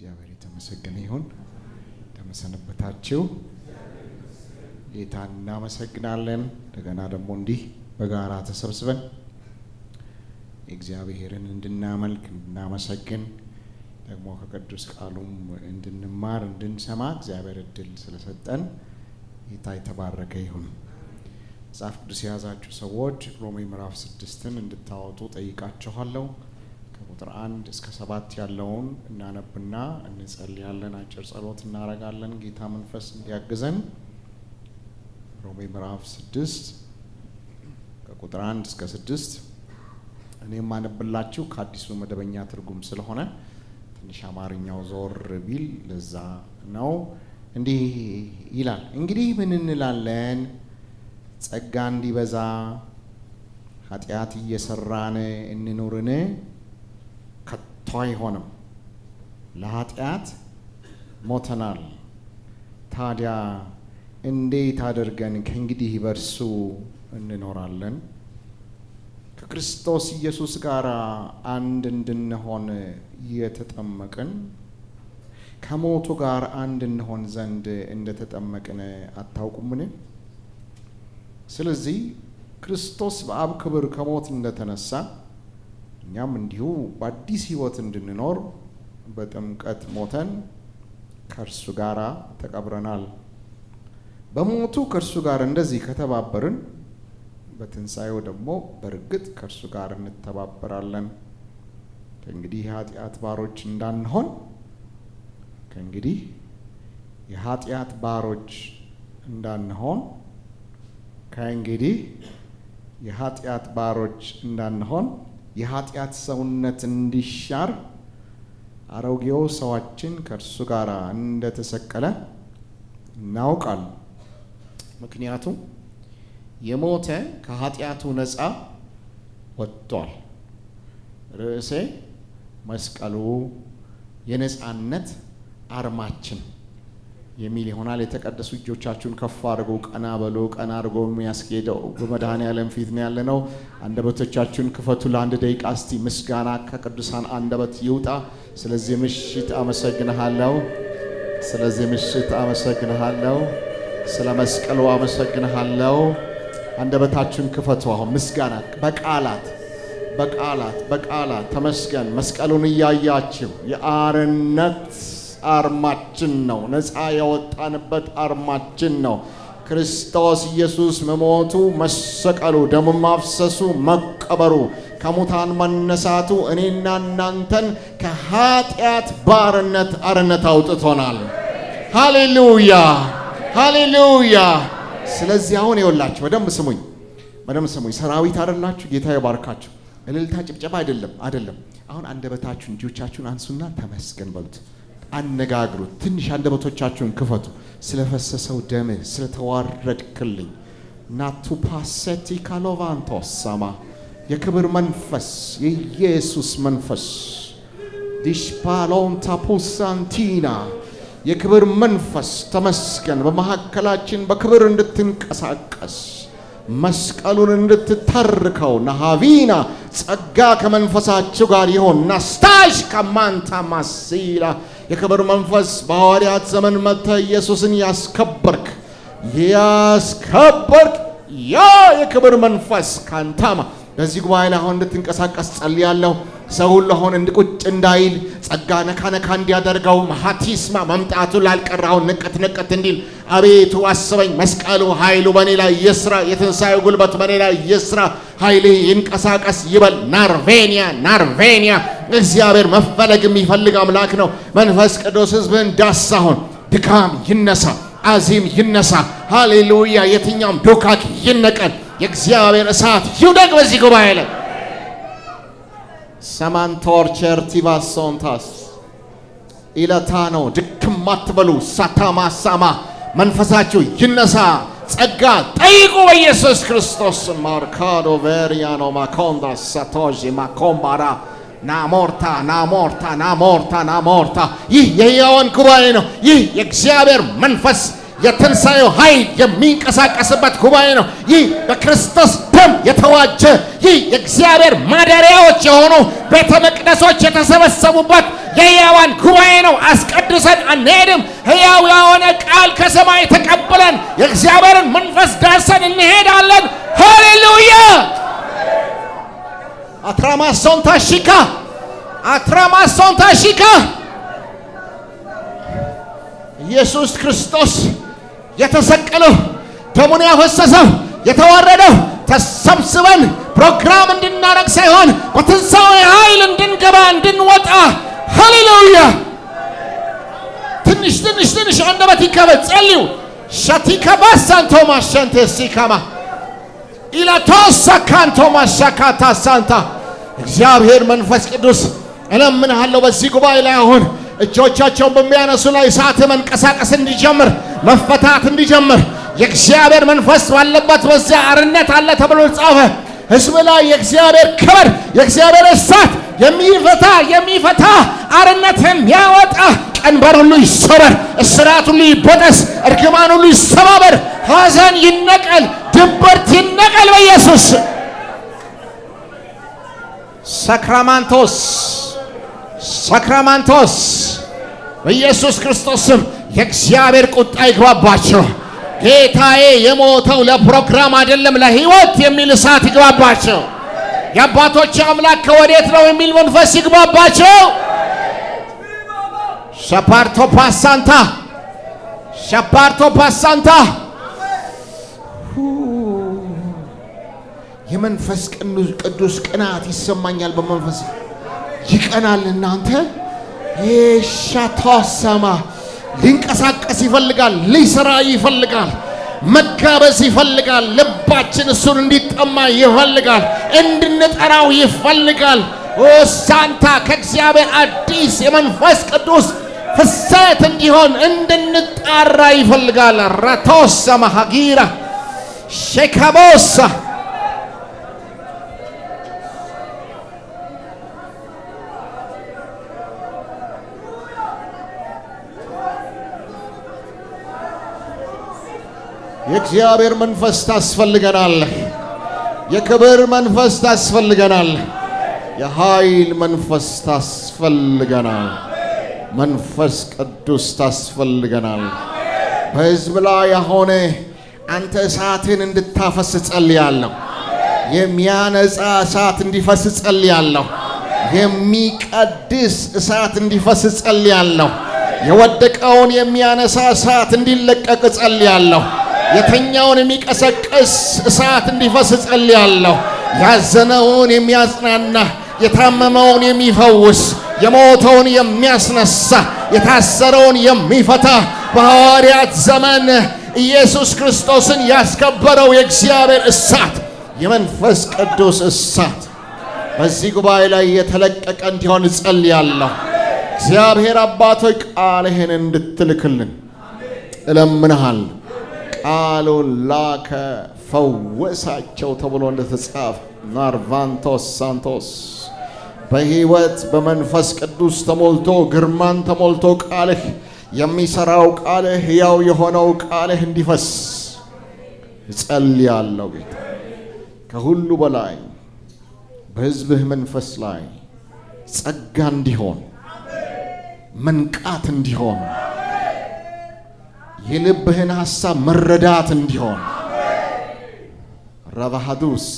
እግዚአብሔር የተመሰገነ ይሁን። ተመሰነበታችሁ። ጌታን እናመሰግናለን። እንደገና ደግሞ እንዲህ በጋራ ተሰብስበን እግዚአብሔርን እንድናመልክ እንድናመሰግን ደግሞ ከቅዱስ ቃሉም እንድንማር እንድንሰማ እግዚአብሔር እድል ስለሰጠን ጌታ የተባረከ ይሁን። መጽሐፍ ቅዱስ የያዛችሁ ሰዎች ሮሜ ምዕራፍ 6ን እንድታወጡ ጠይቃችኋለሁ። ከቁጥር 1 እስከ 7 ያለውን እናነብና እንጸልያለን። አጭር ጸሎት እናደርጋለን ጌታ መንፈስ እንዲያግዘን። ሮሜ ምዕራፍ 6 ከቁጥር 1 እስከ 6 እኔም ማነብላችሁ ከአዲሱ መደበኛ ትርጉም ስለሆነ ትንሽ አማርኛው ዞር ቢል ለዛ ነው። እንዲህ ይላል፣ እንግዲህ ምን እንላለን? ጸጋ እንዲበዛ ኃጢአት እየሰራን እንኑርን? ከቶ አይሆንም። ለኃጢአት ሞተናል። ታዲያ እንዴት አድርገን ከእንግዲህ በርሱ እንኖራለን? ከክርስቶስ ኢየሱስ ጋር አንድ እንድንሆን የተጠመቅን ከሞቱ ጋር አንድ እንሆን ዘንድ እንደተጠመቅን አታውቁምን? ስለዚህ ክርስቶስ በአብ ክብር ከሞት እንደተነሳ እኛም እንዲሁ በአዲስ ሕይወት እንድንኖር በጥምቀት ሞተን ከእርሱ ጋር ተቀብረናል። በሞቱ ከእርሱ ጋር እንደዚህ ከተባበርን በትንሣኤው ደግሞ በእርግጥ ከእርሱ ጋር እንተባበራለን። ከእንግዲህ የኃጢአት ባሮች እንዳንሆን ከእንግዲህ የኃጢአት ባሮች እንዳንሆን ከእንግዲህ የኃጢአት ባሮች እንዳንሆን የኃጢአት ሰውነት እንዲሻር አሮጌው ሰዋችን ከእርሱ ጋር እንደተሰቀለ እናውቃለን። ምክንያቱም የሞተ ከኃጢአቱ ነፃ ወጥቷል። ርዕሴ መስቀሉ የነፃነት አርማችን የሚል ይሆናል። የተቀደሱ እጆቻችሁን ከፍ አድርጎ ቀና በሉ። ቀና አድርጎ የሚያስኬደው በመድኃኔዓለም ፊት ነው ያለነው። አንደበቶቻችሁን ክፈቱ። ለአንድ ደቂቃ እስቲ ምስጋና ከቅዱሳን አንደበት ይውጣ። ስለዚህ ምሽት አመሰግንሃለሁ። ስለዚህ ምሽት አመሰግንሃለሁ። ስለ መስቀሉ አመሰግንሃለሁ። አንደበታችሁን ክፈቱ። አሁን ምስጋና በቃላት ተመስገን። መስቀሉን እያያችሁ የአርነት አርማችን ነው። ነፃ ያወጣንበት አርማችን ነው። ክርስቶስ ኢየሱስ መሞቱ፣ መሰቀሉ፣ ደም ማፍሰሱ፣ መቀበሩ፣ ከሙታን መነሳቱ እኔና እናንተን ከኃጢአት ባርነት አርነት አውጥቶናል። ሃሌሉያ ሃሌሉያ። ስለዚህ አሁን ይኸውላችሁ በደንብ ስሙኝ። ሰራዊት አይደላችሁ? ጌታ ይባርካችሁ። እልልታ ጭብጨባ አይደለም። አሁን አንደበታችሁን እጆቻችሁን አንሱና ተመስገን በሉት። አነጋግሩት። ትንሽ አንደበቶቻችሁን ክፈቱ። ስለፈሰሰው ደምህ ስለተዋረድክልኝ ናቱ ፓሴቲ ካሎቫንቶስ ሳማ የክብር መንፈስ የኢየሱስ መንፈስ ዲሽፓሎን ታፑሳንቲና የክብር መንፈስ ተመስገን። በመካከላችን በክብር እንድትንቀሳቀስ መስቀሉን እንድትተርከው ናሃቪና ጸጋ ከመንፈሳችሁ ጋር ይሆን። ናስታሽ ከማንታ ማሲላ የክብር መንፈስ በሐዋርያት ዘመን መጥተህ ኢየሱስን ያስከበርክ ያ የክብር መንፈስ ካንታማ በዚህ ጉባኤ ላይ አሁን እንድትንቀሳቀስ ጸልያለሁ። ሰው ሁሉ አሁን እንድቁጭ እንዳይል ጸጋ ነካ እንዲያደርገው ማሐቲስማ መምጣቱ ላልቀራው ንቀት እንዲል አቤቱ አስበኝ። መስቀሉ ኃይሉ በኔ ላይ ይስራ። የትንሣኤው ጉልበት በኔ ላይ ይስራ። ኃይል ይንቀሳቀስ ይበል። ናርቬኒያ እግዚአብሔር መፈለግ የሚፈልግ አምላክ ነው። መንፈስ ቅዱስ ሕዝብን ዳሳሁን ድካም ይነሳ፣ አዚም ይነሳ። ሃሌሉያ። የትኛውም ዶካክ ይነቀል። የእግዚአብሔር እሳት ይውደቅ በዚህ ጉባኤ ላይ ሰማንቶርቸር ቲቫሶንታስ ኢላታኖ ድክም አትበሉ። ሳታማሳማ መንፈሳችሁ ይነሳ። ጸጋ ጠይቁ በኢየሱስ ክርስቶስ። ማርካዶ ቬሪያኖ ማኮንዳ ሳቶጂ ማኮምባራ ናሞርታ ይህ የሕያዋን ጉባኤ ነው። ይህ የእግዚአብሔር መንፈስ የትንሣኤው ኃይል የሚንቀሳቀስበት ጉባኤ ነው። ይህ በክርስቶስ ደም የተዋጀ ይህ የእግዚአብሔር ማደሪያዎች የሆኑ ቤተ መቅደሶች የተሰበሰቡበት የሕያዋን ጉባኤ ነው። አስቀድሰን አንሄድም። ሕያው የሆነ ቃል ከሰማይ ተቀብለን የእግዚአብሔርን መንፈስ ዳሰን እንሄዳለን። ሃሌሉያ። አትራማሶን ታሺካ ኢየሱስ ክርስቶስ የተሰቀለው ደሙን ያፈሰሰው የተዋረደው ተሰብስበን ፕሮግራም እንድናረግ ሳይሆን በትንሣኤ ኃይል እንድንገባ እንድንወጣ። ሃሌሉያ። ትንሽ አንደበት ይከፈት፣ ጸልዩ። ሻቲካባ ሳንቶ ማሸንቴ ሲካማ ኢላቶሳ ካንቶ ማሻካታ ሳንታ እግዚአብሔር መንፈስ ቅዱስ እለምንሃለሁ በዚህ ጉባኤ ላይ አሁን እጆቻቸውን በሚያነሱ ላይ እሳት መንቀሳቀስ እንዲጀምር መፈታት እንዲጀምር የእግዚአብሔር መንፈስ ባለበት በዚያ አርነት አለ ተብሎ ጻፈ። ሕዝብ ላይ የእግዚአብሔር ክብር የእግዚአብሔር እሳት የሚፈታ አርነት የሚያወጣ ቀንበር ሁሉ ይሰበር፣ እስራት ሁሉ ይበጠስ፣ እርግማን ሁሉ ይሰባበር፣ ሐዘን ይነቀል፣ ድብርት ይነቀል በኢየሱስ ሳክራማንቶስ በኢየሱስ ክርስቶስ ስም የእግዚአብሔር ቁጣ ይግባባቸው። ጌታዬ የሞተው ለፕሮግራም አይደለም ለሕይወት የሚል እሳት ይግባባቸው። የአባቶች አምላክ ከወዴት ነው የሚል መንፈስ ይግባባቸው። ሻፓርቶ ፓሳንታ የመንፈስ ቅዱስ ቅናት ይሰማኛል። በመንፈስ ይቀናል። እናንተ የሻታሰማ ሊንቀሳቀስ ይፈልጋል፣ ሊሰራ ይፈልጋል፣ መጋበዝ ይፈልጋል። ልባችን እሱን እንዲጠማ ይፈልጋል፣ እንድንጠራው ይፈልጋል። ኦ ሳንታ ከእግዚአብሔር አዲስ የመንፈስ ቅዱስ ፍሰት እንዲሆን እንድንጣራ ይፈልጋል። ራቶሳ ማሃጊራ ሼካቦሳ የእግዚአብሔር መንፈስ ታስፈልገናል። የክብር መንፈስ ታስፈልገናል። የኃይል መንፈስ ታስፈልገናል። መንፈስ ቅዱስ ታስፈልገናል። በሕዝብ ላይ የሆነ አንተ እሳትን እንድታፈስ ጸልያለሁ። የሚያነጻ እሳት እንዲፈስ ጸልያለሁ። የሚቀድስ እሳት እንዲፈስ ጸልያለሁ። የወደቀውን የሚያነሳ እሳት እንዲለቀቅ ጸልያለሁ። የተኛውን የሚቀሰቅስ እሳት እንዲፈስ ጸልያለሁ። ያዘነውን የሚያጽናና፣ የታመመውን የሚፈውስ፣ የሞተውን የሚያስነሳ፣ የታሰረውን የሚፈታ በሐዋርያት ዘመን ኢየሱስ ክርስቶስን ያስከበረው የእግዚአብሔር እሳት የመንፈስ ቅዱስ እሳት በዚህ ጉባኤ ላይ የተለቀቀ እንዲሆን ጸልያለሁ። እግዚአብሔር አባቶይ ቃልህን እንድትልክልን እለምንሃል። ቃሉን ላከ ፈወሳቸው ተብሎ እንደተጻፈ ናርቫንቶስ ሳንቶስ በሕይወት በመንፈስ ቅዱስ ተሞልቶ ግርማን ተሞልቶ ቃልህ የሚሰራው ቃልህ ሕያው የሆነው ቃልህ እንዲፈስ እጸልያለሁ። ጌታ ከሁሉ በላይ በሕዝብህ መንፈስ ላይ ጸጋ እንዲሆን መንቃት እንዲሆን የልብህን ሐሳብ መረዳት እንዲሆን ረባሃዱሳ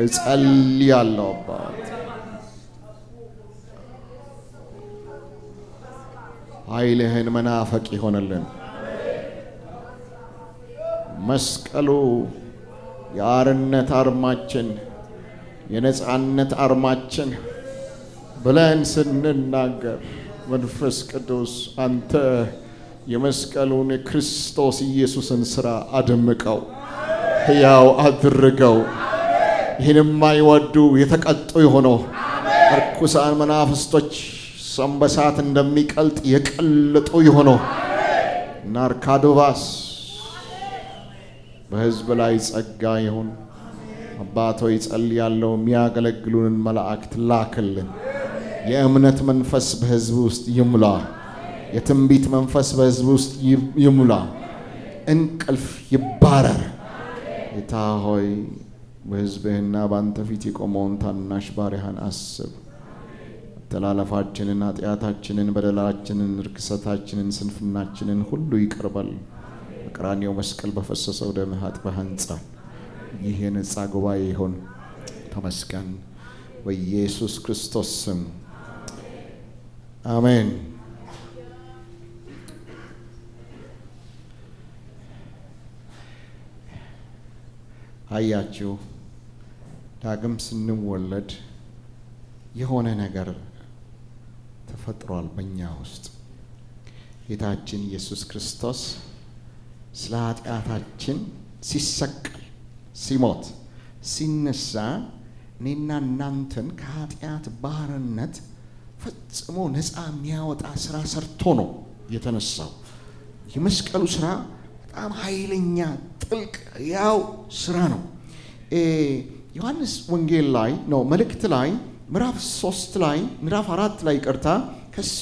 እጸልያለሁ። አባት ኃይልህን መናፈቅ ይሆንልን። መስቀሉ የአርነት አርማችን የነጻነት አርማችን ብለን ስንናገር መንፈስ ቅዱስ አንተ የመስቀሉን የክርስቶስ ኢየሱስን ሥራ አድምቀው፣ ሕያው አድርገው። ይህን የማይወዱ የተቀጡ የሆነው ርኩሳን መናፍስቶች ሰንበሳት እንደሚቀልጥ የቀለጡ የሆነው ናርካዶቫስ በሕዝብ ላይ ጸጋ ይሁን። አባቶ ይጸልያለሁ። የሚያገለግሉንን መላእክት ላክልን። የእምነት መንፈስ በሕዝብ ውስጥ ይሙላ። የትንቢት መንፈስ በሕዝብ ውስጥ ይሙላ። እንቅልፍ ይባረር። ጌታ ሆይ በሕዝብህና በአንተ ፊት የቆመውን ታናሽ ባሪያህን አስብ። መተላለፋችንን ኃጢአታችንን በደላችንን ርክሰታችንን ስንፍናችንን ሁሉ ይቅር በል። በቀራንዮ መስቀል በፈሰሰው ደምህ አጥበህ አንጻን። ይህ የነጻ ጉባኤ ይሁን። ተመስገን በኢየሱስ ክርስቶስ ስም አሜን። አያችሁ ዳግም ስንወለድ የሆነ ነገር ተፈጥሯል በእኛ ውስጥ። ጌታችን ኢየሱስ ክርስቶስ ስለ ኃጢአታችን ሲሰቀል፣ ሲሞት፣ ሲነሳ እኔና እናንተን ከኃጢአት ባርነት ፈጽሞ ነፃ የሚያወጣ ስራ ሰርቶ ነው የተነሳው። የመስቀሉ ስራ በጣም ኃይለኛ ጥልቅ ያው ስራ ነው። ዮሐንስ ወንጌል ላይ ነው መልእክት ላይ ምዕራፍ 3 ላይ ምዕራፍ 4 ላይ ይቅርታ ከሱ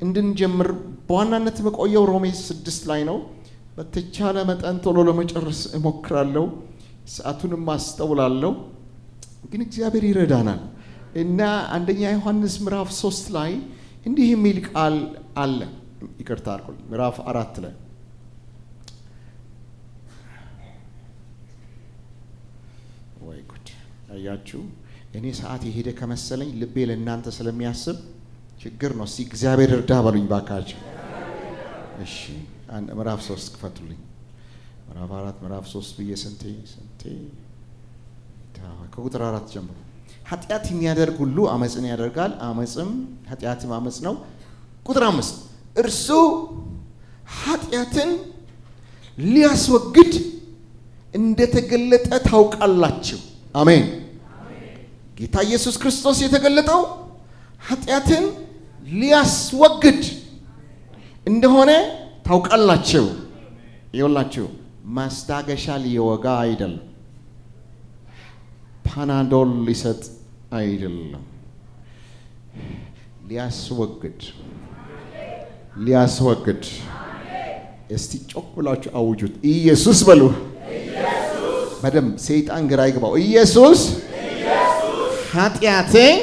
እንድንጀምር በዋናነት መቆየው ሮሜ 6 ላይ ነው። በተቻለ መጠን ቶሎ ለመጨረስ እሞክራለሁ፣ ሰዓቱንም አስተውላለሁ፣ ግን እግዚአብሔር ይረዳናል። እና አንደኛ ዮሐንስ ምዕራፍ 3 ላይ እንዲህ የሚል ቃል አለ። ይቅርታ አድርጉልኝ። ምዕራፍ 4 ላይ ወይ ጉድ! አያችሁ እኔ ሰዓት የሄደ ከመሰለኝ ልቤ ለእናንተ ስለሚያስብ ችግር ነው። እስቲ እግዚአብሔር እርዳ በሉኝ ባካችሁ። እሺ ምዕራፍ 3 ክፈቱልኝ። ምዕራፍ 4 ምዕራፍ 3 ብዬ ስንቴ ከቁጥር 4 ጀምሮ ኃጢአት የሚያደርግ ሁሉ አመፅን ያደርጋል፣ አመፅም ኃጢአትም አመፅ ነው። ቁጥር 5 እርሱ ኃጢአትን ሊያስወግድ እንደተገለጠ ታውቃላችሁ። አሜን። ጌታ ኢየሱስ ክርስቶስ የተገለጠው ኃጢአትን ሊያስወግድ እንደሆነ ታውቃላችሁ። ይኸውላችሁ ማስታገሻ ሊወጋ አይደለም፣ ፓናዶል ሊሰጥ አይደለም፣ ሊያስወግድ። እስቲ ጮክ ብላችሁ አውጁት። ኢየሱስ በሉ። በደንብ ሰይጣን ግራ ይግባው። ኢየሱስ ኃጢአትን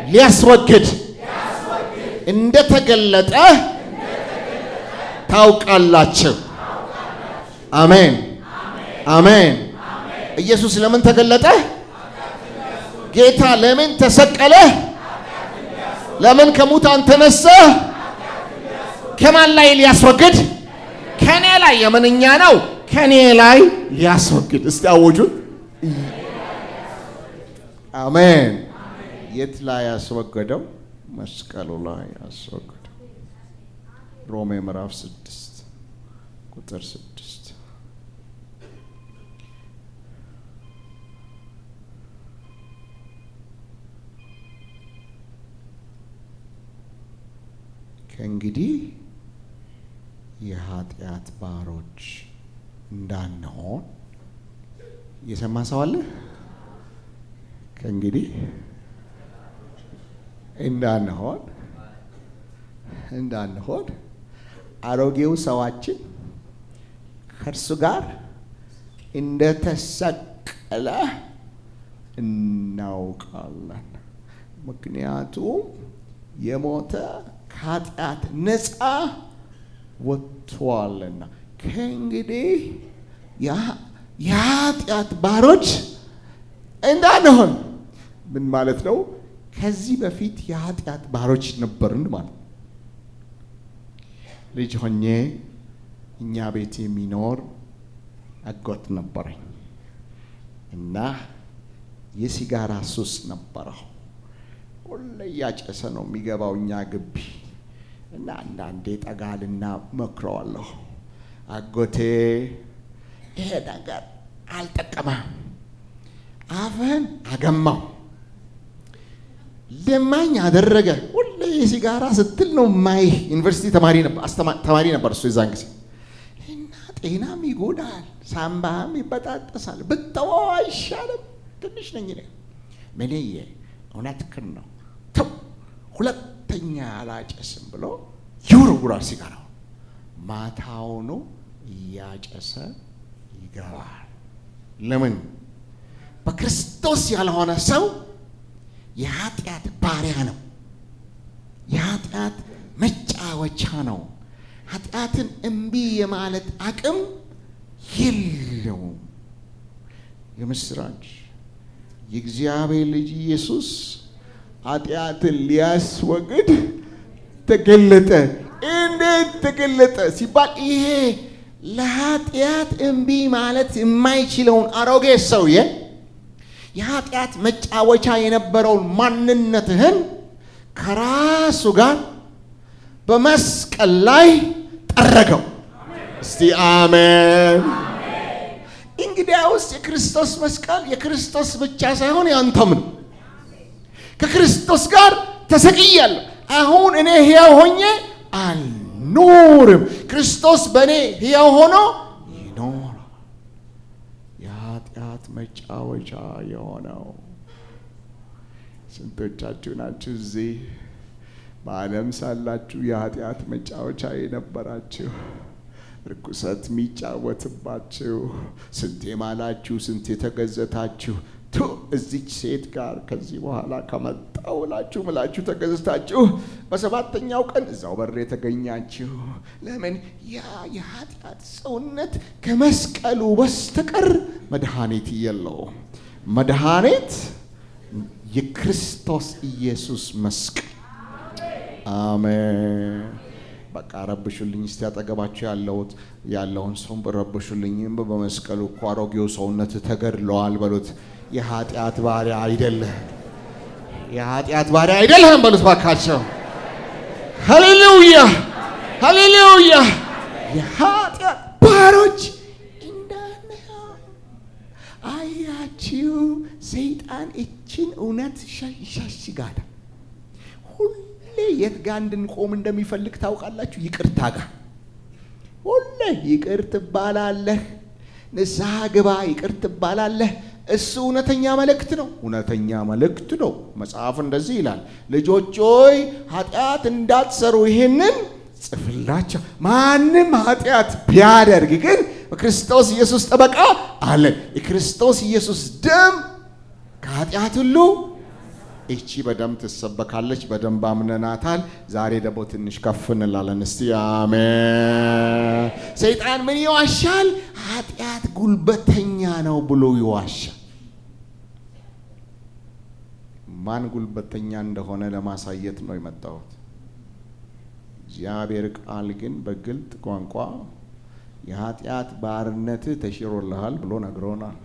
ሊያስወግድ እንደተገለጠ ታውቃላችሁ። አሜን አሜን። ኢየሱስ ለምን ተገለጠ? ጌታ ለምን ተሰቀለ? ለምን ከሙታን ተነሳ? ከማን ላይ ሊያስወግድ? ከኔ ላይ። የምንኛ ነው? ከኔ ላይ ሊያስወግድ። እስቲ አውጁት። አሜን። የት ላይ ያስወገደው? መስቀሉ ላይ ያስወገደው። ሮሜ ምዕራፍ 6 ቁጥር 6 ከእንግዲህ የኃጢአት ባሮች እንዳንሆን የሰማ ሰው አለ? ከእንግዲህ እንዳንሆን አሮጌው ሰዋችን ከእርሱ ጋር እንደተሰቀለ እናውቃለን። ምክንያቱም የሞተ ከኃጢአት ነፃ ወጥቷልና። ከእንግዲህ የኃጢአት ባሮች እንዳንሆን ምን ማለት ነው? ከዚህ በፊት የኃጢአት ባሮች ነበርን ማለት። ልጅ ሆኜ እኛ ቤት የሚኖር አጎት ነበረኝ እና የሲጋራ ሱስ ነበረው። ሁሌ እያጨሰ ነው የሚገባው እኛ ግቢ እና አንዳንዴ ጠጋልና መክረዋለሁ። አጎቴ ይሄ ነገር አልጠቀመም፣ አፍህን አገማው፣ ለማኝ አደረገ። ሁሌ ሲጋራ ስትል ነው ማይ ዩኒቨርሲቲ ተማሪ ነበር እሱ የዛን ጊዜ እና ጤናም ይጎዳል፣ ሳምባም ይበጣጠሳል፣ ብተወው አይሻልም? ትንሽ ነኝ እኔ። ምንዬ እውነትህን ነው ተው፣ ሁለተኛ አላጨስም ብሎ ይወረውራል ሲጋራው። ማታውኑ እያጨሰ ይገባል። ለምን? በክርስቶስ ያልሆነ ሰው የኃጢአት ባሪያ ነው። የኃጢአት መጫወቻ ነው። ኃጢአትን እምቢ የማለት አቅም የለውም። የምስራች የእግዚአብሔር ልጅ ኢየሱስ ኃጢአትን ሊያስወግድ ተገለጠ። እንዴት ተገለጠ ሲባል ይሄ ለኃጢአት እምቢ ማለት የማይችለውን አሮጌ ሰውዬ የኃጢአት መጫወቻ የነበረውን ማንነትህን ከራሱ ጋር በመስቀል ላይ ጠረገው። እስቲ አሜን። እንግዲያውስ የክርስቶስ መስቀል የክርስቶስ ብቻ ሳይሆን ያንተም ነው። ከክርስቶስ ጋር ተሰቅያለሁ። አሁን እኔ ሕያው ሆኜ አልኖርም፣ ክርስቶስ በእኔ ሕያው ሆኖ ይኖራል። የኃጢአት መጫወቻ የሆነው ስንቶቻችሁ ናችሁ እዚህ በዓለም ሳላችሁ የኃጢአት መጫወቻ የነበራችሁ? ርኩሰት የሚጫወትባችሁ ስንቴ ማላችሁ፣ ስንቴ ተገዘታችሁ። እዚች ሴት ጋር ከዚህ በኋላ ከመጣው ብላችሁ ምላችሁ ተገዝታችሁ በሰባተኛው ቀን እዛው በር የተገኛችሁ። ለምን? ያ የኃጢአት ሰውነት ከመስቀሉ በስተቀር መድኃኒት የለውም። መድኃኒት የክርስቶስ ኢየሱስ መስቀል። አሜን። በቃ ረብሹልኝ። እስቲ አጠገባችሁ ያለውን ሰው ረብሹልኝ። በመስቀሉ እኮ አሮጌው ሰውነት ተገድለዋል በሉት። የኃጢአት ባሪያ አይደለህም፣ የኃጢአት ባሪያ አይደለህም በሉት ባካቸው። ሃሌሉያ ሃሌሉያ። የኃጢአት ባሮች እንዳንሆን አያችሁ። ሰይጣን እችን እውነት ሸሽጋዳ ሁሌ የት ጋር እንድንቆም እንደሚፈልግ ታውቃላችሁ? ይቅርታ ጋር ሁሌ ይቅር ትባላለህ፣ ንስሐ ግባ፣ ይቅር ትባላለህ። እሱ እውነተኛ መልእክት ነው፣ እውነተኛ መልእክት ነው። መጽሐፍ እንደዚህ ይላል፣ ልጆች ሆይ ኃጢአት እንዳትሰሩ ይሄንን ጽፍላቸው። ማንም ኃጢአት ቢያደርግ ግን በክርስቶስ ኢየሱስ ጠበቃ አለን። የክርስቶስ ኢየሱስ ደም ከኃጢአት ሁሉ እቺ በደም ትሰበካለች። በደንብ አምነናታል። ዛሬ ደግሞ ትንሽ ከፍ እንላለን። እስቲ አሜን። ሰይጣን ምን ይዋሻል? ኃጢአት ጉልበተኛ ነው ብሎ ይዋሻል። ማን ጉልበተኛ እንደሆነ ለማሳየት ነው የመጣሁት። እግዚአብሔር ቃል ግን በግልጥ ቋንቋ የኃጢአት ባርነት ተሽሮልሃል ብሎ ነግሮናል።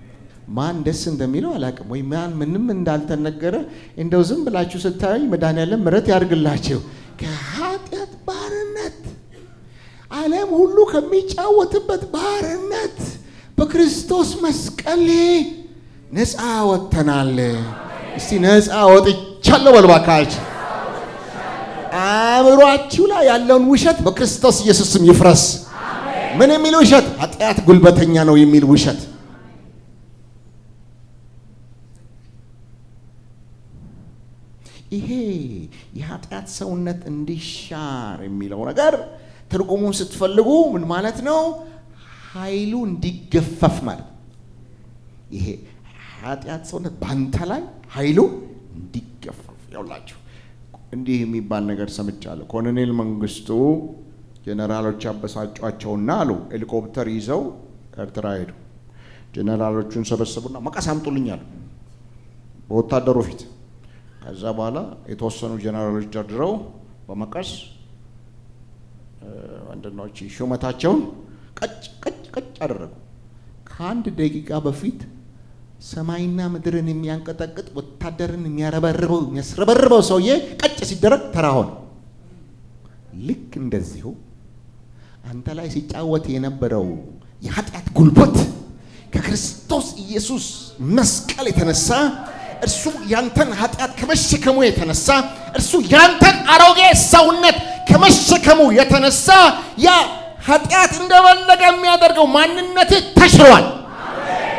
ማን ደስ እንደሚለው አላውቅም፣ ወይ ማን ምንም እንዳልተነገረ እንደው ዝም ብላችሁ ስታዩኝ መድኃኒዓለም ምሕረት ያድርግላችሁ። ከኃጢአት ባርነት፣ ዓለም ሁሉ ከሚጫወትበት ባርነት በክርስቶስ መስቀል ነፃ ወጥተናል። እስቲ ነፃ ወጥቻለሁ በሉ እባካችሁ። አእምሯችሁ ላይ ያለውን ውሸት በክርስቶስ ኢየሱስ ስም ይፍረስ። ምን የሚል ውሸት? ኃጢአት ጉልበተኛ ነው የሚል ውሸት። ይሄ የኃጢአት ሰውነት እንዲሻር የሚለው ነገር ትርጉሙን ስትፈልጉ ምን ማለት ነው? ኃይሉ እንዲገፈፍ ማለት። ይሄ ኃጢአት ሰውነት ባንተ ላይ ኃይሉ እንዲገፈፍ። ያውላችሁ እንዲህ የሚባል ነገር ሰምቻለሁ። ኮሎኔል መንግስቱ ጀነራሎች አበሳጯቸውና አሉ ሄሊኮፕተር ይዘው ኤርትራ ሄዱ። ጀነራሎቹን ሰበሰቡና መቀስ አምጡልኛል በወታደሩ ፊት። ከዛ በኋላ የተወሰኑ ጀነራሎች ደርድረው በመቀስ ወንድኖች ሹመታቸውን ቀጭ አደረጉ። ከአንድ ደቂቃ በፊት ሰማይና ምድርን የሚያንቀጠቅጥ ወታደርን የሚያስረበርበው ሰውዬ ቀጭ ሲደረግ ተራ ሆነ። ልክ እንደዚሁ አንተ ላይ ሲጫወት የነበረው የኃጢአት ጉልበት ከክርስቶስ ኢየሱስ መስቀል የተነሳ እርሱ ያንተን ኃጢአት ከመሸከሙ የተነሳ እርሱ ያንተን አሮጌ ሰውነት ከመሸከሙ የተነሳ ያ ኃጢአት እንደበለገ የሚያደርገው ማንነት ተሽሯል።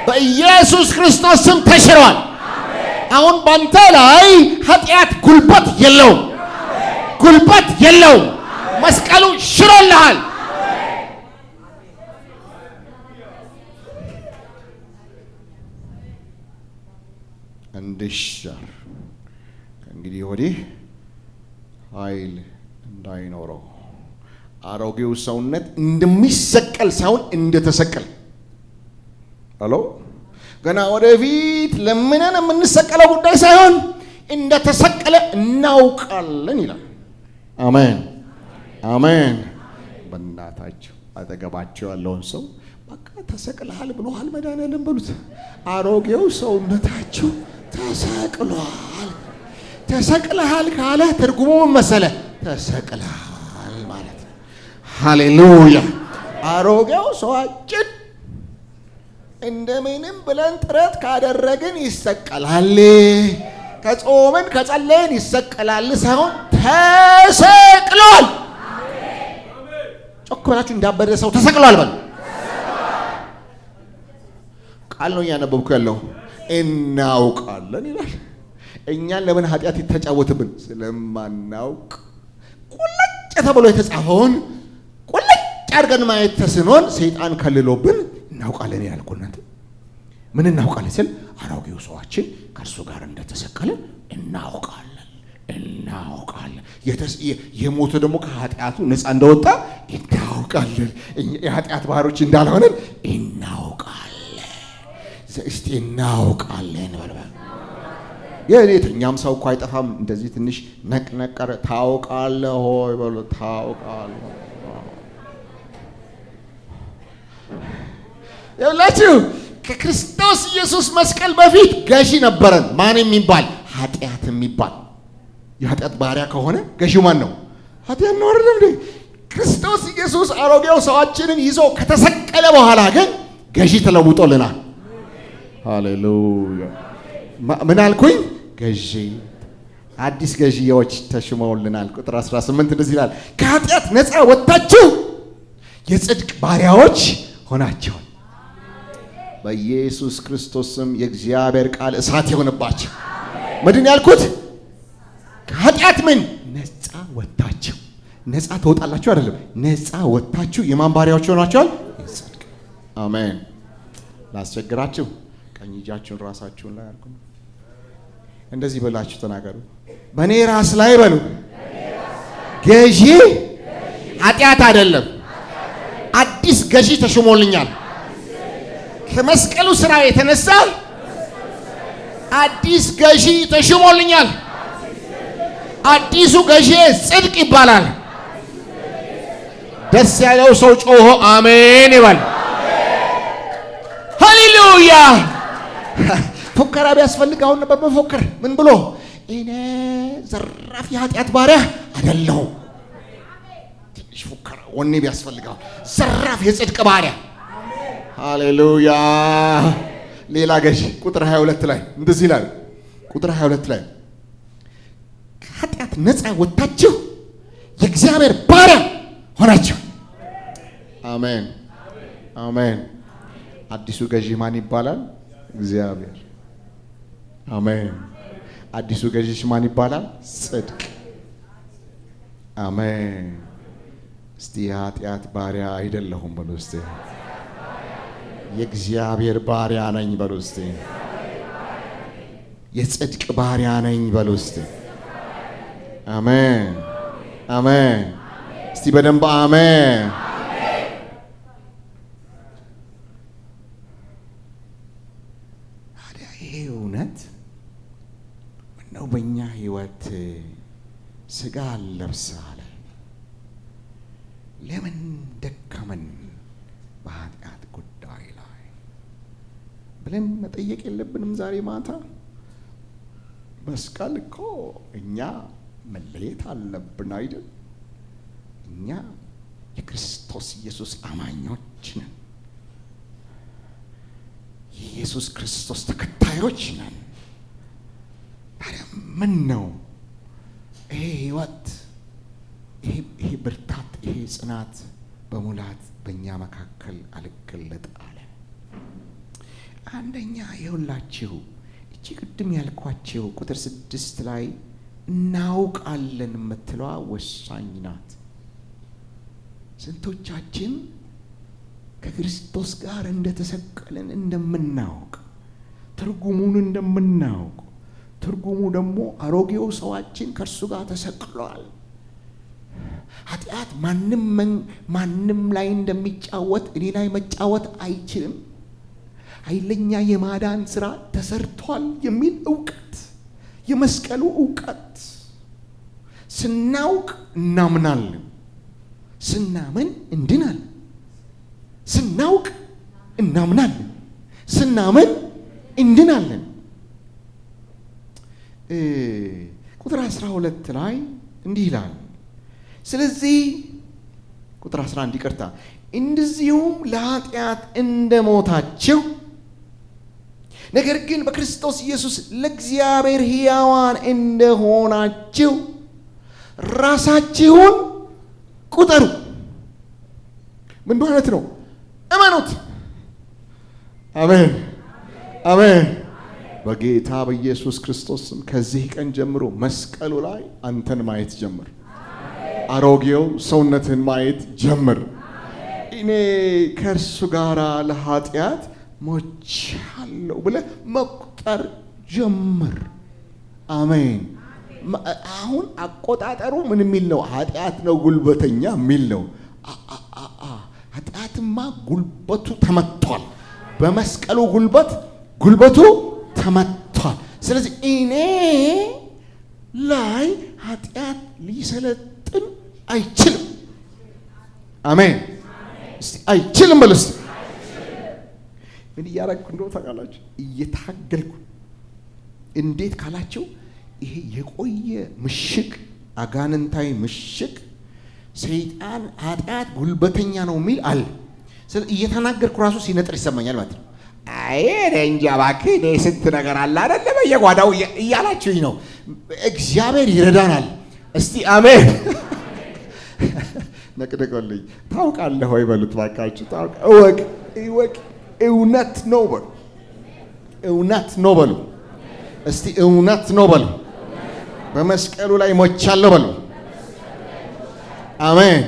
በኢየሱስ ክርስቶስ ስም ተሽሯል። አሁን ባንተ ላይ ኃጢአት ጉልበት የለውም፣ ጉልበት የለውም። መስቀሉ ሽሮልሃል። እንዲሻር ከእንግዲህ ወዲህ ኃይል እንዳይኖረው አሮጌው ሰውነት እንደሚሰቀል ሳይሆን እንደተሰቀለ አሎ ገና ወደፊት ለምነን የምንሰቀለው ጉዳይ ሳይሆን እንደተሰቀለ እናውቃለን ይላል። አሜን አሜን። በእናታችሁ አጠገባቸው ያለውን ሰው በቃ ተሰቅለሃል ብሎሃል መድኃኒዓለም በሉት። አሮጌው ሰውነታችሁ ተሰቅሏል። ተሰቅለሃል ካለ ትርጉሙ ምን መሰለ? ተሰቅለሃል ማለት ነው። ሃሌሉያ። አሮጌው ሰዋችን እንደምንም ብለን ጥረት ካደረግን ይሰቀላል፣ ከጾምን ከጸለይን ይሰቀላል ሳይሆን ተሰቅሏል። ጮክ ብላችሁ እንዳበደ ሰው ተሰቅሏል በሉ። ቃል ነው እያነበብኩ ያለው። እናውቃለን ይላል። እኛን ለምን ኃጢአት ይተጫወትብን? ስለማናውቅ ቁልጭ ተብሎ የተጻፈውን ቁልጭ አድርገን ማየት ተስኖን ሰይጣን ከልሎብን እናውቃለን ያልኩ እናንተ ምን እናውቃለን ሲል አሮጌው ሰዋችን ከእርሱ ጋር እንደተሰቀለ እናውቃለን። የሞተ ደግሞ ከኃጢአቱ ነፃ እንደወጣ እናውቃለን። የኃጢአት ባሮች እንዳልሆነን እናውቃለን። እስቲ እናውቃለን በልበል። የትኛም ሰው እኮ አይጠፋም። እንደዚህ ትንሽ ነቅነቀረ ታውቃለህ ሆይ በሉ። ታውቃለህ ይላችሁ ከክርስቶስ ኢየሱስ መስቀል በፊት ገዢ ነበረን። ማን የሚባል? ኃጢአት የሚባል። የኃጢአት ባሪያ ከሆነ ገዢው ማን ነው? ኃጢአት ነው አይደል እንዴ? ክርስቶስ ኢየሱስ አሮጌው ሰዋችንን ይዞ ከተሰቀለ በኋላ ግን ገዢ ተለውጦልናል። ሃሌሉያ። ምን አልኩኝ? ገዢ አዲስ ገዢዎች ተሽመውልናል። ቁጥር 18 እንደዚህ ይላል፣ ከኃጢአት ነፃ ወጣችሁ የጽድቅ ባሪያዎች ሆናችሁ በኢየሱስ ክርስቶስ ስም የእግዚአብሔር ቃል እሳት ይሆንባችሁ። ምንድን ያልኩት? ከኃጢአት ምን ነፃ ወጣችሁ። ነፃ ትወጣላችሁ አይደለም፣ ነፃ ወጣችሁ የማን ባሪያዎች ሆናችኋል? የጽድቅ። አሜን። ላስቸግራችሁ፣ ቀኝ እጃችሁን ራሳችሁን ላይ አድርጉ። እንደዚህ በላችሁ ተናገሩ። በእኔ ራስ ላይ በሉ ገዢ ኃጢአት አይደለም፣ አዲስ ገዢ ተሾሞልኛል። ከመስቀሉ ስራ የተነሳ አዲስ ገዢ ተሾሞልኛል። አዲሱ ገዢ ጽድቅ ይባላል። ደስ ያለው ሰው ጮሆ አሜን ይበል። ሃሌሉያ። ፉከራ ቢያስፈልጋው ነበር መፎከር። ምን ብሎ? እኔ ዘራፍ የኃጢአት ባሪያ አይደለሁም። ትንሽ ፉከራ ወኔ ቢያስፈልጋው ዘራፍ የጽድቅ ባሪያ። ሃሌሉያ። ሌላ ገዢ ቁጥር 22 ላይ እንደዚህ ይላል። ቁጥር 22 ላይ ከኃጢአት ነፃ ወጣችሁ የእግዚአብሔር ባሪያ ሆናችሁ። አሜን አሜን። አዲሱ ገዢ ማን ይባላል? እግዚአብሔር። አሜን። አዲሱ ገዢሽ ማን ይባላል? ጽድቅ። አሜን። እስቲ የኃጢአት ባሪያ አይደለሁም በሉ እስቲ። የእግዚአብሔር ባሪያ ነኝ በሉ እስቲ። የጽድቅ ባሪያ ነኝ በሉ እስቲ። አሜን አሜን። እስቲ በደንብ አሜን። ታዲያ ይሄ እውነት ምነው በእኛ ህይወት ስጋ ለብስ አለ? ለምን ደከመን በኃጢአት ጉዳይ ላይ ብለን መጠየቅ የለብንም? ዛሬ ማታ መስቀል እኮ እኛ መለየት አለብን አይደል? እኛ የክርስቶስ ኢየሱስ አማኞች ነን። የኢየሱስ ክርስቶስ ተከታዮች ነን። ታዲያ ምን ነው ይሄ ህይወት፣ ይሄ ብርታት፣ ይሄ ጽናት በሙላት በእኛ መካከል አልገለጥ አለ? አንደኛ የሁላችሁ እቺ ቅድም ያልኳቸው ቁጥር 6 ላይ እናውቃለን የምትለዋ ወሳኝ ናት። ስንቶቻችን ከክርስቶስ ጋር እንደተሰቀልን እንደምናውቅ፣ ትርጉሙን እንደምናውቅ፣ ትርጉሙ ደግሞ አሮጌው ሰዋችን ከእርሱ ጋር ተሰቅሏል። ኃጢአት ማንም ላይ እንደሚጫወት እኔ ላይ መጫወት አይችልም። ኃይለኛ የማዳን ስራ ተሰርቷል የሚል እውቀት፣ የመስቀሉ እውቀት ስናውቅ እናምናለን። ስናምን እንድናለን። ስናውቅ እናምናለን። ስናምን እንድናለን። ቁጥር 12 ላይ እንዲህ ይላል። ስለዚህ ቁጥር 11 ይቅርታ፣ እንደዚሁም ለኃጢአት እንደሞታችሁ ነገር ግን በክርስቶስ ኢየሱስ ለእግዚአብሔር ሕያዋን እንደሆናችሁ ራሳችሁን ቁጠሩ። ምን ማለት ነው? እመኑት። አሜን አሜን። በጌታ በኢየሱስ ክርስቶስ ስም ከዚህ ቀን ጀምሮ መስቀሉ ላይ አንተን ማየት ጀምር። አሮጌው ሰውነትን ማየት ጀምር። እኔ ከእርሱ ጋር ለኃጢአት ሞቻለሁ ብለህ መቁጠር ጀምር። አሜን። አሁን አቆጣጠሩ ምን የሚል ነው? ኃጢአት ነው ጉልበተኛ የሚል ነው። ኃጢአትማ ጉልበቱ ተመቷል። በመስቀሉ ጉልበቱ ተመቷል። ስለዚህ እኔ ላይ ኃጢአት ሊሰለጥን አይችልም። አሜን። እስቲ አይችልም በሉ። እስቲ ምን እያደረግኩ እንደው ታውቃላችሁ? እየታገልኩ። እንዴት ካላችሁ ይሄ የቆየ ምሽግ፣ አጋንንታዊ ምሽግ ሰይጣን ኃጢአት ጉልበተኛ ነው የሚል አለ። ስለዚህ እየተናገርኩ ራሱ ሲነጥር ይሰማኛል ማለት ነው። አይ እንጃ እባክህ እኔ ስንት ነገር አለ አይደለ በየጓዳው እያላችሁኝ ነው። እግዚአብሔር ይረዳናል። እስቲ አሜን። ነቅደቆልኝ ታውቃለህ ወይ በሉት ባካችሁ። እወቅ እውነት ነው በሉ። እውነት ነው በሉ። እስቲ እውነት ነው በሉ። በመስቀሉ ላይ ሞቻለሁ በሉ። አሜን።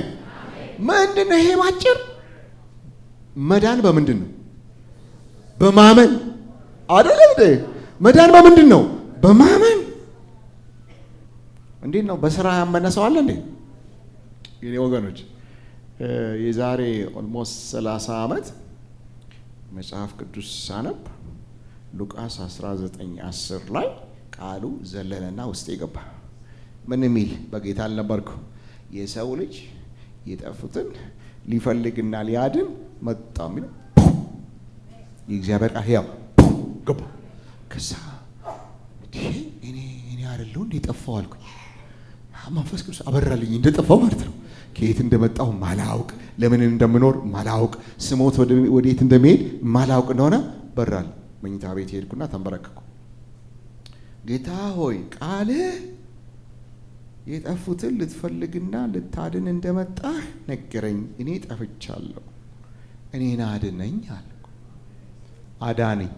ምንድን ነው ይሄ ባጭር? መዳን በምንድን ነው? በማመን አይደል እንዴ? መዳን በምንድን ነው? በማመን። እንዴት ነው? በስራ ያመነ ሰው አለ እንዴ? የኔ ወገኖች የዛሬ ኦልሞስት 30 ዓመት መጽሐፍ ቅዱስ ሳነብ ሉቃስ 19:10 ላይ ቃሉ ዘለለና ውስጤ ገባ። ምን የሚል? በጌታ አልነበርኩ፣ የሰው ልጅ የጠፉትን ሊፈልግና ሊያድን መጣ የሚል የእግዚአብሔር ቃል ሕያው ገባ። ከዛ እኔ አይደለሁ እንደ ጠፋው አልኩኝ። መንፈስ ቅዱስ አበራልኝ እንደጠፋው ማለት ነው። ከየት እንደመጣው ማላውቅ፣ ለምን እንደምኖር ማላውቅ፣ ስሞት ወዴት እንደሚሄድ ማላውቅ እንደሆነ በራል። መኝታ ቤት ሄድኩና ተንበረከኩ። ጌታ ሆይ ቃልህ የጠፉትን ልትፈልግና ልታድን እንደመጣህ ነገረኝ። እኔ ጠፍቻለሁ፣ እኔን አድነኝ አልኩ። አዳነኝ።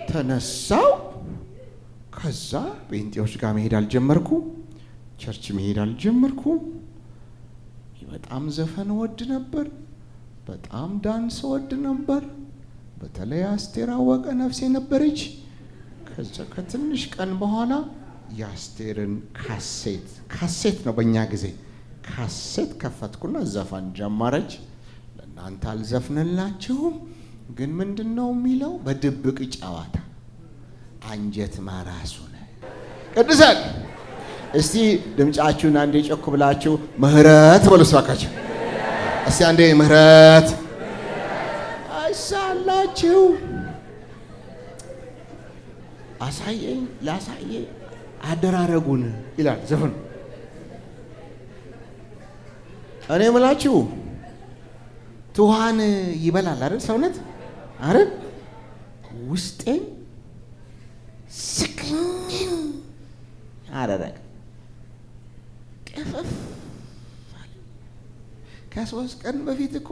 ተነሳው። ከዛ ጴንጤዎች ጋር መሄድ አልጀመርኩ፣ ቸርች መሄድ አልጀመርኩ። በጣም ዘፈን ወድ ነበር፣ በጣም ዳንስ ወድ ነበር። በተለይ አስቴር አወቀ ነፍሴ ነበረች። ከዛ ከትንሽ ቀን በኋላ የአስቴርን ካሴት ነው በእኛ ጊዜ ካሴት ከፈትኩና ዘፈን ጀመረች። ለእናንተ አልዘፍንላችሁም፣ ግን ምንድን ነው የሚለው? በድብቅ ጨዋታ አንጀት ማራሱን ቅዱሳን፣ እስቲ ድምጫችሁን አንዴ ጮክ ብላችሁ ምህረት በሉ እባካችሁ። እስቲ አንዴ ምህረት አይሳላችሁ። አሳየኝ ላሳየኝ አደራረጉን ይላል ዘፈኑ። እኔ የምላችሁ ትኋን ይበላል አይደል? ሰውነት አይደል? ውስጤን ስቅኝን አደረገ። ቀፈፍ ከ3 ቀን በፊት እኮ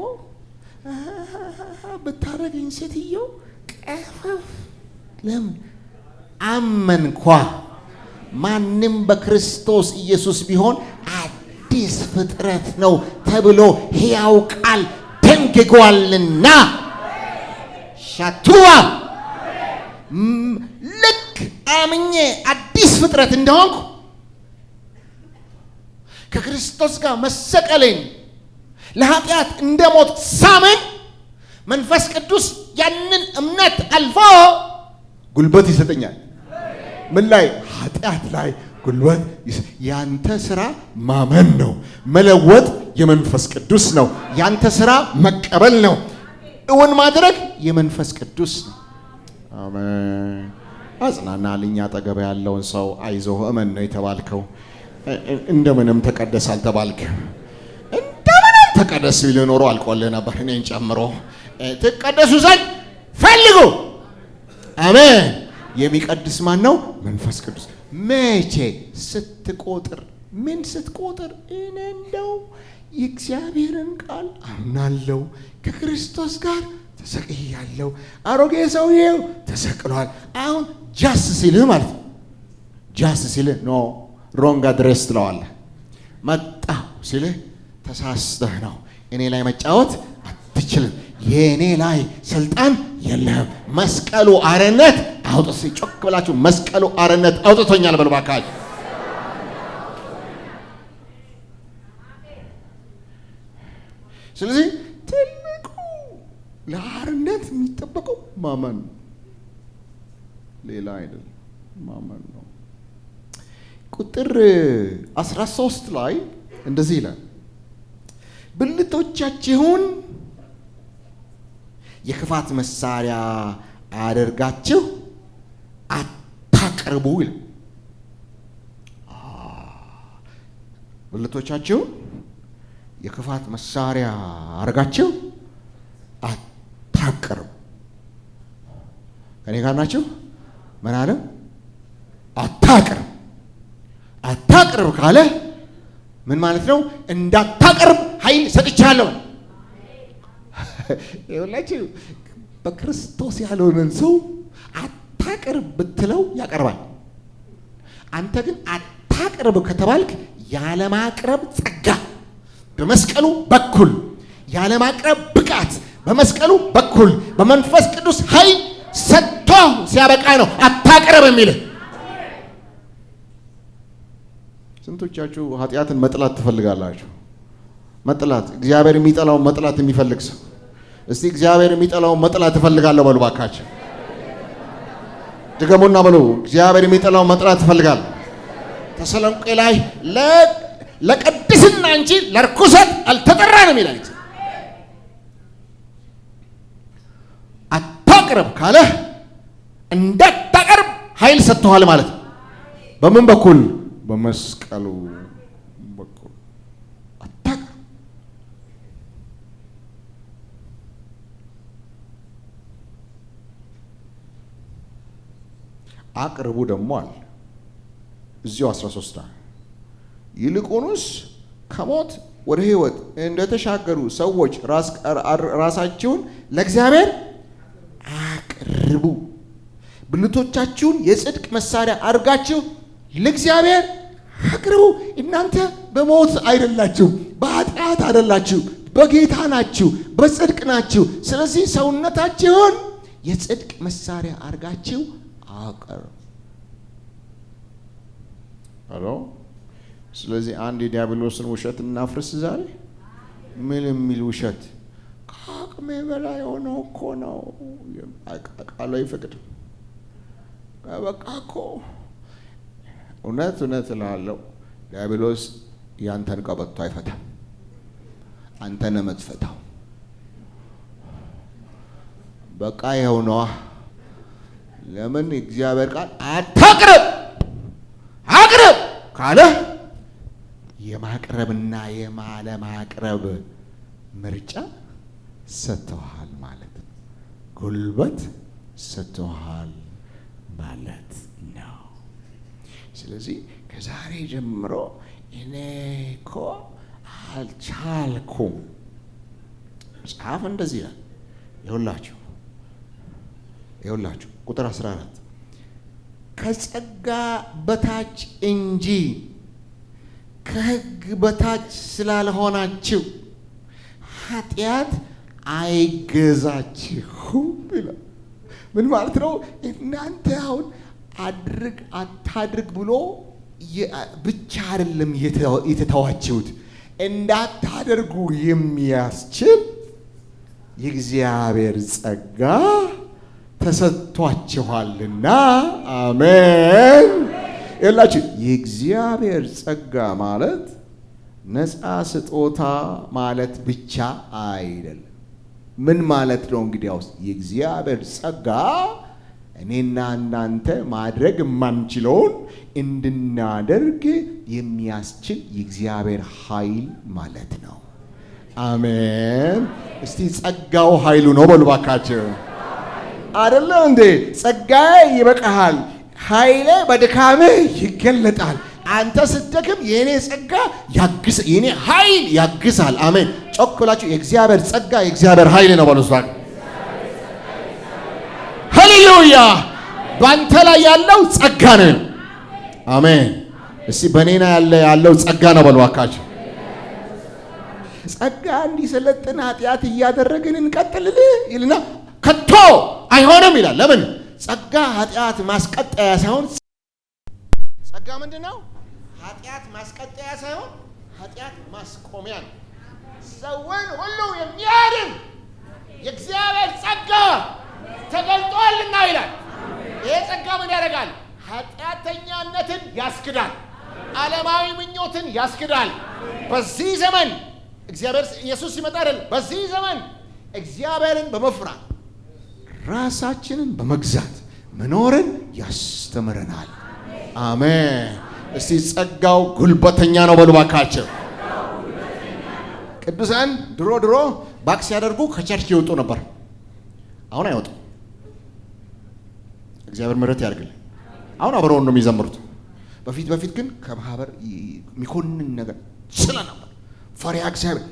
ብታረገኝ ሴትየው ቀፈፍ። ለምን አመንኳ። ማንም በክርስቶስ ኢየሱስ ቢሆን አዲስ ፍጥረት ነው ተብሎ ሕያው ቃል ደንግጓልና ሻቱዋ ልክ አምኜ አዲስ ፍጥረት እንደሆንኩ ከክርስቶስ ጋር መሰቀሌን ለኃጢአት እንደሞት ሳምን መንፈስ ቅዱስ ያንን እምነት አልፎ ጉልበት ይሰጠኛል። ምን ላይ? ኃጢአት ላይ ጉልበት። ያንተ ስራ ማመን ነው። መለወጥ የመንፈስ ቅዱስ ነው። ያንተ ስራ መቀበል ነው። እውን ማድረግ የመንፈስ ቅዱስ ነው። አሜን። አጽናናልኝ። አጠገብ ያለውን ሰው አይዞህ እመን ነው የተባልከው። እንደምንም ተቀደስ አልተባልክም። እንደምንም ተቀደስ ቢል ኖሮ አልቆልህ ነበር፣ እኔን ጨምሮ። ትቀደሱ ዘንድ ፈልጉ። አሜን። የሚቀድስ ማን ነው? መንፈስ ቅዱስ። መቼ? ስትቆጥር። ምን ስትቆጥር? እኔ እንደው የእግዚአብሔርን ቃል አምናለሁ፣ ከክርስቶስ ጋር ተሰቅያለሁ፣ አሮጌ ሰውዬው ተሰቅሏል። አሁን ጃስ ሲልህ ማለት ነው። ጃስ ሲልህ ኖ ሮንግ አድሬስ ትለዋለህ። መጣሁ ሲልህ ተሳስተህ ነው። እኔ ላይ መጫወት አትችልም። የእኔ ላይ ስልጣን የለህም። መስቀሉ አርነት አውጥቶ ጮክ ብላችሁ መስቀሉ አርነት አውጥቶኛል በሉ እባካችሁ። ስለዚህ ትልቁ ለአርነት የሚጠበቀው ማመን ነው፣ ሌላ አይደለም፣ ማመን ነው። ቁጥር 13 ላይ እንደዚህ ይላል፣ ብልቶቻችሁን የክፋት መሳሪያ አድርጋችሁ አታቅርቡ ይላል። ብልቶቻችሁን የክፋት መሳሪያ አድርጋችሁ አታቅርቡ። ከኔ ጋር ናችሁ? ምን አለ? አታቅርብ። አታቅርብ ካለ ምን ማለት ነው? እንዳታቅርብ ኃይል ሰጥቻለሁ። ይኸውላችሁ በክርስቶስ ያልሆነን ሰው አታቅርብ ብትለው ያቀርባል። አንተ ግን አታቅርብ ከተባልክ ያለማቅረብ ጸጋ በመስቀሉ በኩል ያለማቅረብ ብቃት በመስቀሉ በኩል በመንፈስ ቅዱስ ኃይል ሰጥቶ ሲያበቃ ነው አታቅርብ የሚልህ። ስንቶቻችሁ ኃጢአትን መጥላት ትፈልጋላችሁ? መጥላት፣ እግዚአብሔር የሚጠላውን መጥላት የሚፈልግ ሰው እስቲ እግዚአብሔር የሚጠላውን መጥላት እፈልጋለሁ በሉ ባካችሁ። ድገሙና በሉ፣ እግዚአብሔር የሚጠላውን መጥላት እፈልጋለሁ። ተሰሎንቄ ላይ ለቅድስና እንጂ ለርኩሰት አልተጠራንም ይላል። አታቅርብ ካለ እንዳታቀርብ ኃይል ሰጥተዋል ማለት ነው። በምን በኩል? በመስቀሉ በኩል አታቅርብ። አቅርቡ ደግሞ አለ እዚሁ 13 ነው። ይልቁንስ ከሞት ወደ ሕይወት እንደተሻገሩ ሰዎች ራሳችሁን ለእግዚአብሔር አቅርቡ። ብልቶቻችሁን የጽድቅ መሳሪያ አድርጋችሁ ለእግዚአብሔር አቅርቡ። እናንተ በሞት አይደላችሁ፣ በኃጢአት አይደላችሁ፣ በጌታ ናችሁ፣ በጽድቅ ናችሁ። ስለዚህ ሰውነታችሁን የጽድቅ መሳሪያ አድርጋችሁ አቅርቡ። አሎ። ስለዚህ አንድ የዲያብሎስን ውሸት እናፍርስ ዛሬ። ምን የሚል ውሸት? ከአቅሜ በላይ የሆነው እኮ ነው፣ ቃሉ አይፈቅድም። በቃ እኮ እውነት እልሃለሁ፣ ዲያብሎስ ያንተን ቀበቶ አይፈታም፣ አንተን የምትፈታው። በቃ ይኸው ነዋ። ለምን? እግዚአብሔር ቃል አታቅርብ አቅርብ ካለ የማቅረብና የማለማቅረብ ምርጫ ሰጥተዋል ማለት ነው። ጉልበት ሰጥተዋል ማለት ነው። ስለዚህ ከዛሬ ጀምሮ እኔ እኮ አልቻልኩም። መጽሐፍ እንደዚህ ይላል። ይኸውላችሁ ቁጥር 14 ከጸጋ በታች እንጂ ከሕግ በታች ስላልሆናችሁ ኃጢአት አይገዛችሁም ይላል። ምን ማለት ነው? እናንተ አሁን አድርግ አታድርግ ብሎ ብቻ አይደለም የተተዋችሁት፣ እንዳታደርጉ የሚያስችል የእግዚአብሔር ጸጋ ተሰጥቷችኋልና። አሜን። ይላችሁ የእግዚአብሔር ጸጋ ማለት ነፃ ስጦታ ማለት ብቻ አይደለም። ምን ማለት ነው? እንግዲያውስ የእግዚአብሔር ጸጋ እኔና እናንተ ማድረግ የማንችለውን እንድናደርግ የሚያስችል የእግዚአብሔር ኃይል ማለት ነው። አሜን። እስቲ ጸጋው ኃይሉ ነው በሉ ባካችሁ። አይደለ እንዴ? ጸጋዬ ይበቃሃል፣ ኃይሌ በድካምህ ይገለጣል። አንተ ስትደክም የኔ ጸጋ ያግዝ፣ የኔ ኃይል ያግዛል። አሜን። ጮክ ብላችሁ የእግዚአብሔር ጸጋ የእግዚአብሔር ኃይል ነው በሉ። ሃሌሉያ! ባንተ ላይ ያለው ጸጋ ነው። አሜን። እስቲ በኔና ያለው ጸጋ ነው በሉ አካችሁ። ጸጋ እንዲሰለጥን ኃጢአት እያደረግን እንቀጥልል ይልና ከቶ አይሆንም ይላል። ለምን? ጸጋ ኃጢአት ማስቀጠያ ሳይሆን ጸጋ ምንድነው? ኃጢአት ማስቀጠያ ሳይሆን ኃጢአት ማስቆሚያ ነው። ሰውን ሁሉ የሚያድን የእግዚአብሔር ጸጋ ተገልጧልና ይላል። ይሄ ጸጋ ምን ያደርጋል? ኃጢአተኛነትን ያስክዳል፣ ዓለማዊ ምኞትን ያስክዳል። በዚህ ዘመን እግዚአብሔር ኢየሱስ ሲመጣ አይደል? በዚህ ዘመን እግዚአብሔርን በመፍራት ራሳችንን በመግዛት መኖርን ያስተምረናል። አሜን። እስቲ ጸጋው ጉልበተኛ ነው በሉ ባካችሁ። ቅዱሳን ድሮ ባክ ሲያደርጉ ከቸርች ይወጡ ነበር። አሁን አይወጡም። እግዚአብሔር ምሕረት ያድርግልን። አሁን አብረውን ነው የሚዘምሩት። በፊት ግን ከማህበር የሚኮንን ነገር ስለነበር ፈሪሃ እግዚአብሔር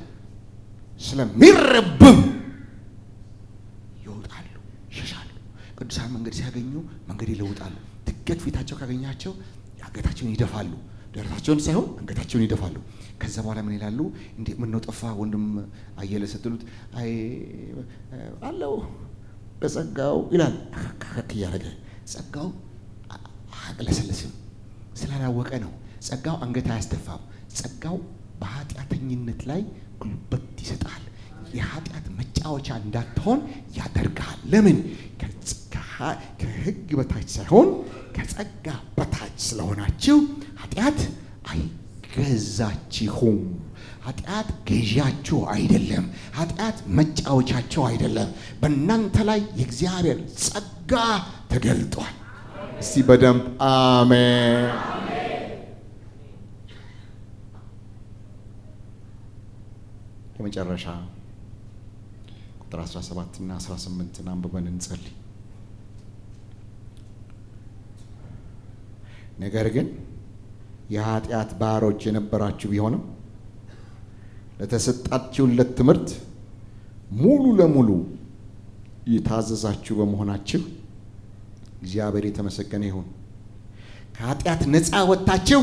ስለሚረብም ይወጣሉ፣ ይሸሻሉ። ቅዱሳን መንገድ ሲያገኙ መንገድ ይለውጣሉ። ድገት ፊታቸው ካገኛቸው አንገታቸውን ይደፋሉ። ደረታቸውን ሳይሆን አንገታቸውን ይደፋሉ። ከዛ በኋላ ምን ይላሉ? እንዴ ምን ነው ጠፋ ወንድም አየለ ስትሉት አይ አለው በጸጋው ይላል። አከክ ያረገ ጸጋው አቅለሰለስም ስላላወቀ ነው። ጸጋው አንገት አያስደፋም። ጸጋው በኃጢአተኝነት ላይ ጉልበት ይሰጣል። የኃጢአት መጫወቻ እንዳትሆን ያደርጋል። ለምን? ከሕግ በታች ሳይሆን ከጸጋ በታች ስለሆናችሁ ኃጢአት አይገዛችሁም። ኃጢአት ገዣችሁ አይደለም። ኃጢአት መጫወቻችሁ አይደለም። በእናንተ ላይ የእግዚአብሔር ጸጋ ተገልጧል። እስቲ በደንብ አሜን። የመጨረሻ ቁጥር 17 እና 18 አንብበን እንጸልይ። ነገር ግን የኃጢአት ባሮች የነበራችሁ ቢሆንም ለተሰጣችሁለት ትምህርት ሙሉ ለሙሉ የታዘዛችሁ በመሆናችሁ እግዚአብሔር የተመሰገነ ይሁን። ከኃጢአት ነፃ ወጥታችሁ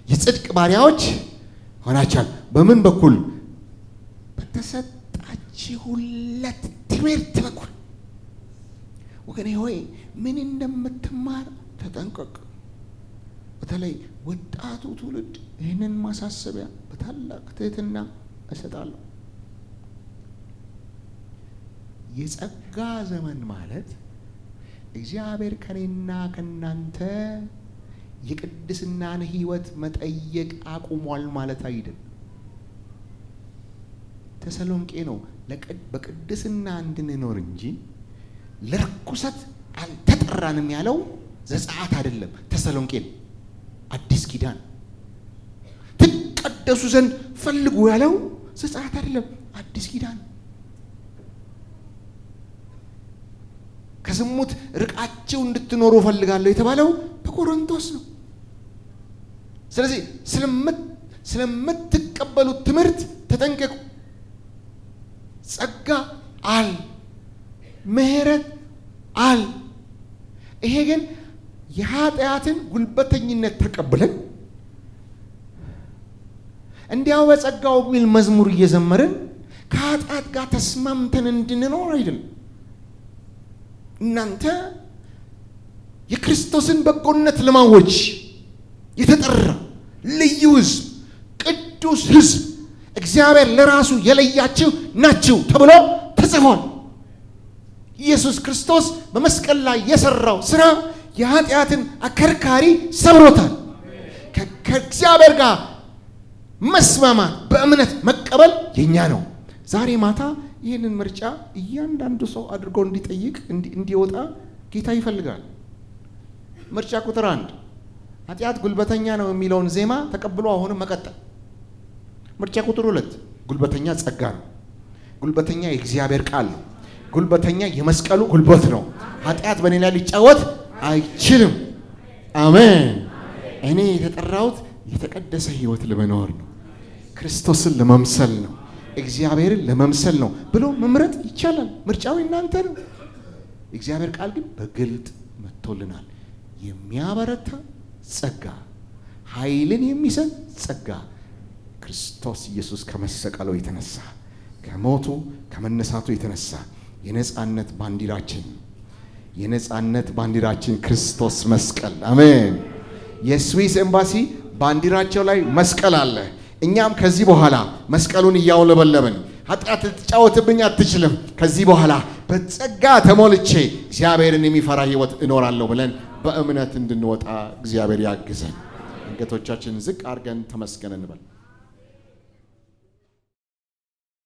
የጽድቅ ባሪያዎች ሆናችኋል። በምን በኩል? በተሰጣችሁለት ትምህርት በኩል። ወገኔ ሆይ ምን እንደምትማር ተጠንቀቅ። በተለይ ወጣቱ ትውልድ ይህንን ማሳሰቢያ በታላቅ ትህትና እሰጣለሁ። የጸጋ ዘመን ማለት እግዚአብሔር ከኔና ከናንተ የቅድስናን ሕይወት መጠየቅ አቁሟል ማለት አይደለም። ተሰሎንቄ ነው በቅድስና እንድንኖር እንጂ ለርኩሰት አልተጠራንም ያለው ዘጸአት አይደለም፣ ተሰሎንቄ ነው። አዲስ ኪዳን ትቀደሱ ዘንድ ፈልጉ ያለው ዘጸአት አይደለም፣ አዲስ ኪዳን። ከዝሙት ርቃችሁ እንድትኖሩ ፈልጋለሁ የተባለው በቆሮንቶስ ነው። ስለዚህ ስለምትቀበሉት ትምህርት ተጠንቀቁ። ጸጋ አለ፣ ምሕረት አለ። ይሄ ግን የኃጢአትን ጉልበተኝነት ተቀብለን እንዲያው በጸጋው የሚል መዝሙር እየዘመርን ከኃጢአት ጋር ተስማምተን እንድንኖር አይደለም። እናንተ የክርስቶስን በጎነት ለማወጅ የተጠራ ልዩ ሕዝብ፣ ቅዱስ ሕዝብ፣ እግዚአብሔር ለራሱ የለያችሁ ናችሁ ተብሎ ተጽፏል። ኢየሱስ ክርስቶስ በመስቀል ላይ የሰራው ስራ የኃጢአትን አከርካሪ ሰብሮታል። ከእግዚአብሔር ጋር መስማማት በእምነት መቀበል የኛ ነው። ዛሬ ማታ ይህንን ምርጫ እያንዳንዱ ሰው አድርጎ እንዲጠይቅ እንዲወጣ ጌታ ይፈልጋል። ምርጫ ቁጥር 1 ኃጢአት ጉልበተኛ ነው የሚለውን ዜማ ተቀብሎ አሁንም መቀጠል። ምርጫ ቁጥር 2 ጉልበተኛ ጸጋ ነው። ጉልበተኛ የእግዚአብሔር ቃል ነው። ጉልበተኛ የመስቀሉ ጉልበት ነው። ኃጢአት በእኔ ላይ ሊጫወት አይችልም። አሜን። እኔ የተጠራሁት የተቀደሰ ህይወት ለመኖር ነው። ክርስቶስን ለመምሰል ነው። እግዚአብሔርን ለመምሰል ነው ብሎ መምረጥ ይቻላል። ምርጫው እናንተ ነው። እግዚአብሔር ቃል ግን በግልጥ መጥቶልናል። የሚያበረታ ጸጋ፣ ኃይልን የሚሰጥ ጸጋ ክርስቶስ ኢየሱስ ከመሰቀሉ የተነሳ ከሞቱ ከመነሳቱ የተነሳ የነጻነት ባንዲራችን ክርስቶስ መስቀል። አሜን። የስዊስ ኤምባሲ ባንዲራቸው ላይ መስቀል አለ። እኛም ከዚህ በኋላ መስቀሉን እያውለበለብን ኃጢአት ልትጫወትብኝ አትችልም፣ ከዚህ በኋላ በጸጋ ተሞልቼ እግዚአብሔርን የሚፈራ ህይወት እኖራለሁ ብለን በእምነት እንድንወጣ እግዚአብሔር ያግዘን። አንገቶቻችን ዝቅ አድርገን ተመስገን እንበል።